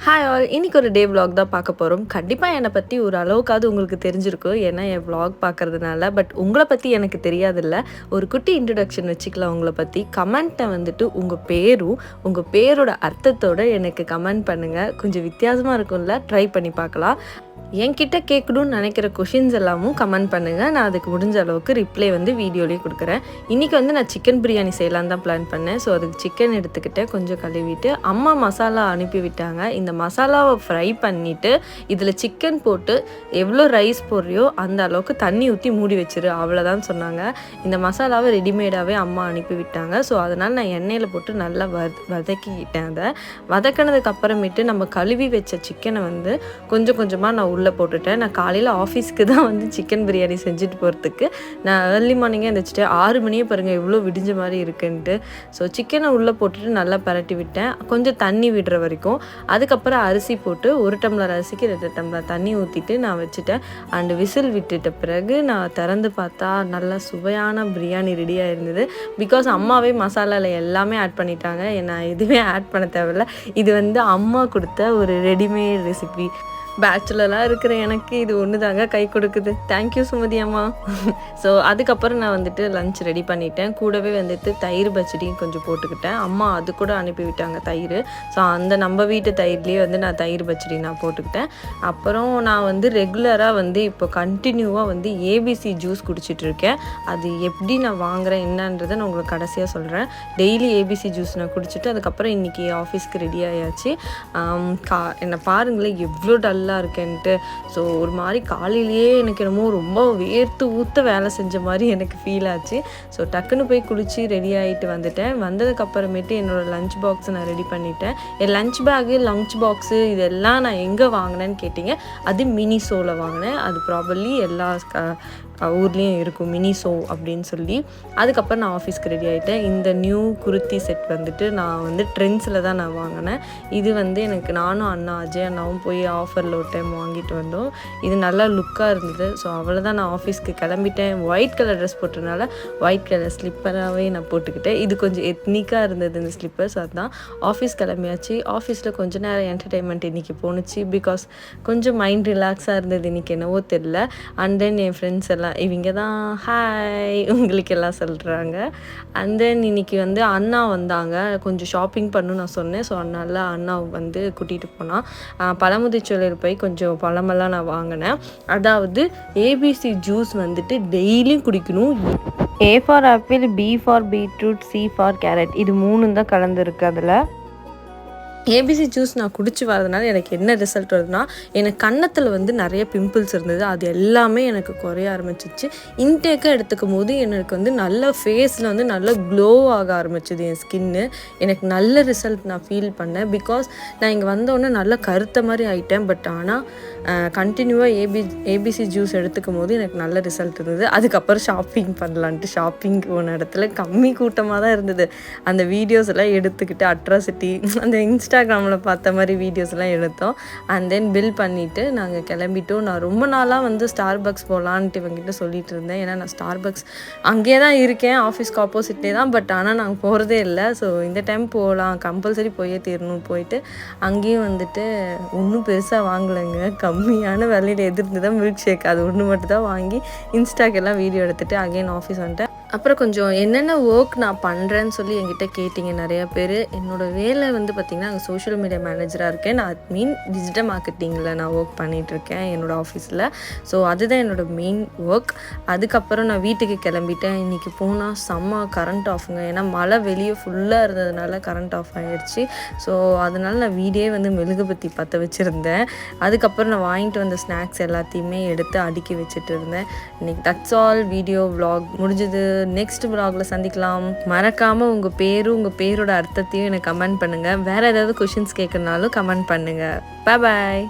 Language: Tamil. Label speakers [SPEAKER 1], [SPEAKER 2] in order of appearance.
[SPEAKER 1] ஹாய் ஆல், இன்னைக்கு ஒரு டே vlog தான் பார்க்க போகிறோம். கண்டிப்பாக என்னை பற்றி ஒரு அளவுக்காவது உங்களுக்கு தெரிஞ்சிருக்கும், ஏன்னா என் vlog பார்க்கறதுனால. பட் உங்களை பற்றி எனக்கு தெரியாதுல்ல. ஒரு குட்டி இன்ட்ரடக்ஷன் வச்சுக்கலாம் உங்களை பற்றி. கமெண்ட்டை வந்துட்டு உங்கள் பேரும் உங்கள் பேரோட அர்த்தத்தோடு எனக்கு கமெண்ட் பண்ணுங்கள். கொஞ்சம் வித்தியாசமாக இருக்கும்ல, ட்ரை பண்ணி பார்க்கலாம். என்கிட்ட கேட்கணும்னு நினைக்கிற கொஷின்ஸ் எல்லாமும் கமெண்ட் பண்ணுங்கள். நான் அதுக்கு முடிஞ்ச அளவுக்கு ரிப்ளை வந்து வீடியோலேயே கொடுக்குறேன். இன்றைக்கி வந்து நான் சிக்கன் பிரியாணி செய்யலான்னு தான் பிளான் பண்ணேன். ஸோ அதுக்கு சிக்கன் எடுத்துக்கிட்டேன், கொஞ்சம் கழுவிட்டு அம்மா மசாலா அனுப்பி விட்டாங்க. இந்த மசாலாவை ஃப்ரை பண்ணிவிட்டு இதில் சிக்கன் போட்டு எவ்வளோ ரைஸ் போடுறியோ அந்த அளவுக்கு தண்ணி ஊற்றி மூடி வச்சிரு, அவ்வளோதான் சொன்னாங்க. இந்த மசாலாவை ரெடிமேடாகவே அம்மா அனுப்பி விட்டாங்க. ஸோ அதனால் நான் எண்ணெயில் போட்டு நல்லா வதக்கிக்கிட்டேன். அதை வதக்கினதுக்கு அப்புறமேட்டு நம்ம கழுவி வச்ச சிக்கனை வந்து கொஞ்சம் கொஞ்சமாக நான் உள்ளே போட்டுட்டேன். நான் காலையில் ஆஃபீஸ்க்கு தான் வந்து சிக்கன் பிரியாணி செஞ்சுட்டு போகிறதுக்கு நான் ஏர்லி மார்னிங்கே எழுந்திரிச்சிட்டு 6 மணியே பாருங்கள் எவ்வளோ விடிஞ்ச மாதிரி இருக்குன்ட்டு. ஸோ சிக்கனை உள்ளே போட்டுட்டு நல்லா பரட்டி விட்டேன், கொஞ்சம் தண்ணி விடுற வரைக்கும். அதுக்கப்புறம் அரிசி போட்டு 1 டம்ளர் அரிசிக்கு 2 டம்ளர் தண்ணி ஊற்றிட்டு நான் வச்சுட்டேன். அண்டு விசில் விட்டுட்ட பிறகு நான் திறந்து பார்த்தா நல்லா சுவையான பிரியாணி ரெடியாக இருந்தது. பிகாஸ் அம்மாவே மசாலாவில் எல்லாமே ஆட் பண்ணிட்டாங்க, நான் எதுவுமே ஆட் பண்ண தேவையில்ல. இது வந்து அம்மா கொடுத்த ஒரு ரெடிமேட் ரெசிபி. பேச்சுலராக இருக்கிற எனக்கு இது ஒன்று தாங்க கை கொடுக்குது. தேங்க்யூ சுமதி அம்மா. ஸோ அதுக்கப்புறம் நான் வந்துட்டு லஞ்ச் ரெடி பண்ணிட்டேன். கூடவே வந்துட்டு தயிர் பச்சடியும் கொஞ்சம் போட்டுக்கிட்டேன். அம்மா அது கூட அனுப்பிவிட்டாங்க தயிர். ஸோ அந்த நம்ம வீட்டு தயிர்லேயே வந்து நான் தயிர் பச்சடி நான் போட்டுக்கிட்டேன். அப்புறம் நான் வந்து ரெகுலராக வந்து இப்போ கண்டினியூவாக வந்து ஏபிசி ஜூஸ் குடிச்சிட்ருக்கேன். அது எப்படி நான் வாங்குகிறேன் என்னன்றதை நான் உங்களுக்கு கடைசியாக சொல்கிறேன். டெய்லி ஏபிசி ஜூஸ் நான் குடிச்சிட்டு அதுக்கப்புறம் இன்றைக்கி ஆஃபீஸ்க்கு ரெடி ஆயாச்சு. என்னை பாருங்களேன் எவ்வளோ டல்லாக இருக்கேன்ட்டு. ஸோ ஒரு மாதிரி காலையிலேயே எனக்கு என்னமோ ரொம்ப வேர்த்து ஊற்ற வேலை செஞ்ச மாதிரி எனக்கு ஃபீல் ஆச்சு. ஸோ டக்குன்னு போய் குளித்து ரெடி ஆகிட்டு வந்துட்டேன். வந்ததுக்கப்புறமேட்டு என்னோடய லஞ்ச் பாக்ஸை நான் ரெடி பண்ணிட்டேன். என் லஞ்ச் பேக்கு, லஞ்ச் பாக்ஸு இதெல்லாம் நான் எங்கே வாங்கினேன்னு கேட்டிங்க, அது மினிசோவில் வாங்கினேன். அது ப்ராபர்லி எல்லா ஊர்லேயும் இருக்கும் மினிசோ அப்படின்னு சொல்லி. அதுக்கப்புறம் நான் ஆஃபீஸ்க்கு ரெடி ஆகிட்டேன். இந்த நியூ குர்த்தி செட் வந்துட்டு நான் வந்து ட்ரெண்ட்ஸில் தான் நான் வாங்கினேன். இது வந்து எனக்கு நானும் அண்ணா அஜய் அண்ணாவும் போய் ஆஃபரில் ஒரு டைம் வாங்கிட்டு வந்தோம். இது நல்லா லுக்காக இருந்தது. ஸோ அவ்வளோதான், நான் ஆஃபீஸ்க்கு கிளம்பிட்டேன். ஒயிட் கலர் ட்ரெஸ் போட்டதுனால ஒயிட் கலர் ஸ்லிப்பராகவே நான் போட்டுக்கிட்டேன். இது கொஞ்சம் எத்னிக்காக இருந்தது இந்த ஸ்லிப்பர்ஸ். அதுதான் ஆஃபீஸ் கிளம்பியாச்சு. ஆஃபீஸில் கொஞ்சம் நேரம் என்டர்டெயின்மெண்ட் இன்றைக்கி போணுச்சு. பிகாஸ் கொஞ்சம் மைண்ட் ரிலாக்ஸாக இருந்தது இன்றைக்கி, என்னவோ தெரில. அண்ட் தென் என் ஃப்ரெண்ட்ஸ் எல்லாம் இவங்க தான் ஹாய் உங்களுக்கு எல்லாம் சொல்கிறாங்க. அண்ட் தென் இன்றைக்கி வந்து அண்ணா வந்தாங்க, கொஞ்சம் ஷாப்பிங் பண்ணணும்னு நான் சொன்னேன். ஸோ அதனால் அண்ணா வந்து கூட்டிகிட்டு போனால் பழமுதிர்ச்சோலையில் போய் கொஞ்சம் பழமெல்லாம் நான் வாங்கினேன். அதாவது ஏபிசி ஜூஸ் வந்துட்டு டெய்லியும் குடிக்கணும். A for apple, B for beetroot, C for carrot, இது 3 தான் கலந்துருக்கு. அதில் ஏபிசி ஜூஸ் நான் குடிச்சு வரதுனால எனக்கு என்ன ரிசல்ட் வருதுன்னா, எனக்கு கன்னத்தில் வந்து நிறைய பிம்பிள்ஸ் இருந்தது, அது எல்லாமே எனக்கு குறைய ஆரம்பிச்சிச்சு. இன்டேக்காக எடுத்துக்கும் போது எனக்கு வந்து நல்ல ஃபேஸில் வந்து நல்ல க்ளோ ஆக ஆரம்பிச்சிது என் ஸ்கின்னு. எனக்கு நல்ல ரிசல்ட் நான் ஃபீல் பண்ணேன். பிகாஸ் நான் இங்கே வந்தோடனே நல்லா கருத்த மாதிரி ஆகிட்டேன். பட் ஆனால் கண்டினியூவாக ஏபிசி ஜூஸ் எடுத்துக்கும் போது எனக்கு நல்ல ரிசல்ட் இருந்தது. அதுக்கப்புறம் ஷாப்பிங் பண்ணலான்ட்டு ஷாப்பிங் போன இடத்துல கம்மி கூட்டமாக தான் இருந்தது. அந்த வீடியோஸ் எல்லாம் எடுத்துக்கிட்டு அட்ராசிட்டி அந்த இன்ஸ்டாகிராமில் பார்த்த மாதிரி வீடியோஸ்லாம் எடுத்தோம். அண்ட் தென் பில் பண்ணிவிட்டு நாங்கள் கிளம்பிட்டோம். நான் ரொம்ப நாளாக வந்து ஸ்டார்பக்ஸ் போகலான்ட்டு இவங்ககிட்ட சொல்லிட்டு இருந்தேன். ஏன்னா நான் ஸ்டார்பக்ஸ் அங்கேயே தான் இருக்கேன், ஆஃபீஸ்க்கு ஆப்போசிட்லேயே தான். பட் ஆனால் நாங்கள் போகிறதே இல்லை. ஸோ இந்த டைம் போகலாம், கம்பல்சரி போயே தீரணும். போயிட்டு அங்கேயும் வந்துட்டு ஒன்றும் பெருசாக வாங்கலைங்க, கம்மியான விலையில் எதிர்ந்து தான் மில்க் ஷேக் அது ஒன்று மட்டும் தான் வாங்கி இன்ஸ்டாக்கெல்லாம் வீடியோ எடுத்துகிட்டு அகைன் ஆஃபீஸ் வந்துட்டேன். அப்புறம் கொஞ்சம் என்னென்ன ஒர்க் நான் பண்ணுறேன்னு சொல்லி என்கிட்ட கேட்டிங்க நிறையா பேர். என்னோடய வேலை வந்து பார்த்திங்கன்னா அங்கே சோஷியல் மீடியா மேனேஜராக இருக்கேன். நான் டிஜிட்டல் மார்க்கெட்டிங்கில் நான் ஒர்க் பண்ணிகிட்ருக்கேன் என்னோடய ஆஃபீஸில். ஸோ அதுதான் என்னோடய மெயின் ஒர்க். அதுக்கப்புறம் நான் வீட்டுக்கு கிளம்பிட்டேன். இன்றைக்கி போனால் செம்ம கரண்ட் ஆஃபுங்க. ஏன்னா மழை வெளியே ஃபுல்லாக இருந்ததுனால கரண்ட் ஆஃப் ஆகிடுச்சு. ஸோ அதனால் நான் வீடியே வந்து மெழுகுபத்தி பற்ற வச்சுருந்தேன். அதுக்கப்புறம் நான் வாங்கிட்டு வந்த ஸ்நாக்ஸ் எல்லாத்தையுமே எடுத்து அடுக்கி வச்சுட்டு இருந்தேன். இன்றைக்கி தட்ஸ் ஆல். வீடியோ விலாக் முடிஞ்சது. நெக்ஸ்ட் விலாகில் சந்திக்கலாம். மறக்காமல் உங்கள் பேரும் உங்கள் பேரோட அர்த்தத்தையும் எனக்கு கமெண்ட் பண்ணுங்கள். வேறு ஏதாவது கொஷின்ஸ் கேட்குறனாலும் கமெண்ட் பண்ணுங்கள். பாய்.